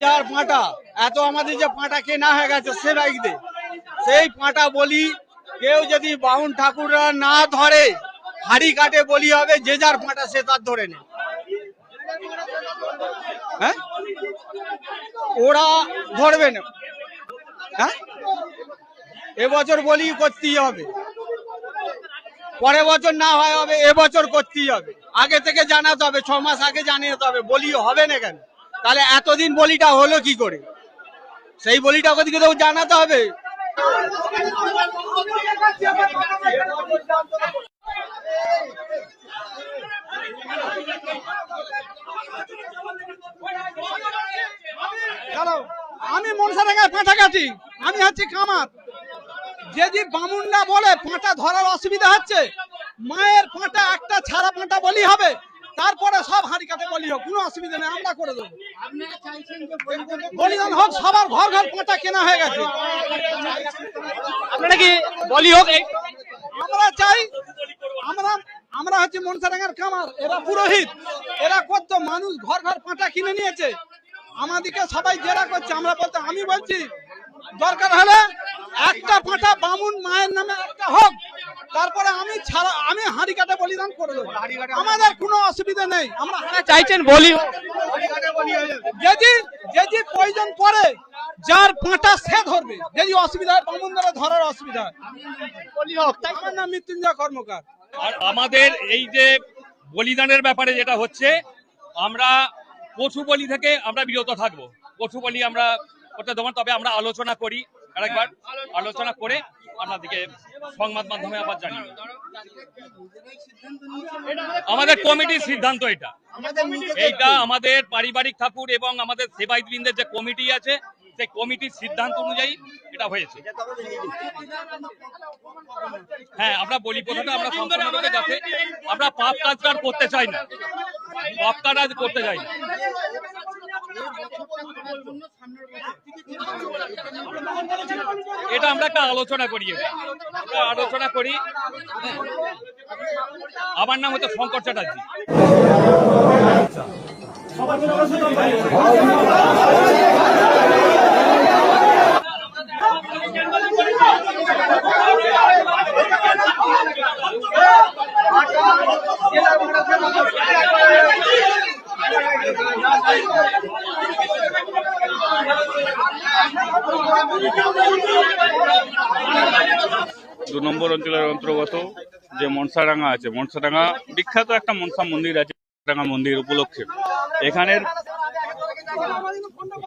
যার পাঁটা এত আমাদের যে পাঁটা কেনা হয়ে গেছে সে বাইকতে সেই পাঁটা বলি কেউ যদি বাউন ঠাকুররা না ধরে হাড়ি কাটে বলি হবে যে যার পাঁটা সে তার ধরে নেয়। হ্যাঁ ওরা ধরবে না। হ্যাঁ এবছর বলি করতেই হবে, পরের বছর না হয় হবে, এবছর করতেই হবে। আগে থেকে জানাতে হবে, 6 মাস আগে জানিয়ে হবে, বলি হবে না কেন? তাহলে এতদিন বলিটা হলো কি করে? সেই বলিটা ওদিকে তো জানাতে হবে। আমি মনসাডাঙ্গায় পাঁঠা কাটি, আমি হচ্ছে কামার। যদি বামুনরা বলে পাঁটা ধরার অসুবিধা হচ্ছে, মায়ের পাঁটা একটা ছাড়া পাঁটা বলি হবে, তারপরে সব হাঁড়ি কাটে বলি হোক, কোনো অসুবিধা নেই, আমরা করে দেবো। বলিদান হোক, সবার ঘর ঘর পাঁটা কেনা হয়ে গেছে। আপনারা কি বলি হোক আমরা চাই, আমরা হচ্ছে মনসাডাঙ্গার কামার, এরা পুরোহিত, এরা কত মানুষ ঘর ঘর পাঁটা কিনে নিয়েছে, আমাদেরকে সবাই জেরা করছে। আমরা বলতে, আমি বলছি দরকার হলে একটা পাঁঠা বামুন মায়ের নামে একটা হোক, তারপরে আমি হাঁড়ি কাটে বলিদান করে দেবো, আমাদের কোনো অসুবিধা নেই। আমরা চাইছেন বলি হোক? যদি প্রয়োজন পড়ে যার পাঁটা সে ধরবে, যদি অসুবিধা হয় বামুন দ্বারা ধরার অসুবিধা হয় বলি হোক। তাই আমার নাম মৃত্যুঞ্জয় কর্মকার। আর আমাদের এই যে বলিদানের ব্যাপারে যেটা হচ্ছে, আমরা পশু বলি থেকে আমরা বিরত থাকবো। পশু বলি আমরা করতে দেবো, তবে আমরা আলোচনা করি, আরেকবার আলোচনা করে আপনাদেরকে সংবাদ মাধ্যমে আবার জানি। আমাদের কমিটির সিদ্ধান্ত এইটা আমাদের পারিবারিক ঠাকুর এবং আমাদের সেবায়তবৃন্দের যে কমিটি আছে, সেই কমিটির সিদ্ধান্ত অনুযায়ী এটা হয়েছে। হ্যাঁ, আমরা বলি প্রথাটা আমরা সম্পূর্ণরূপে, যাতে আমরা পাপ কাজটা করতে চাই না, পাপ কাজ করতে চাই না। এটা আমরা একটা আলোচনা করি, আমার নাম হচ্ছে শঙ্কর চ্যাটার্জি। দু নম্বর অঞ্চলের অন্তর্গত যে মনসাডাঙ্গা আছে, মনসাডাঙ্গা বিখ্যাত একটা মনসা মন্দির আছে, মনসাডাঙ্গা মন্দির উপলক্ষে এখানের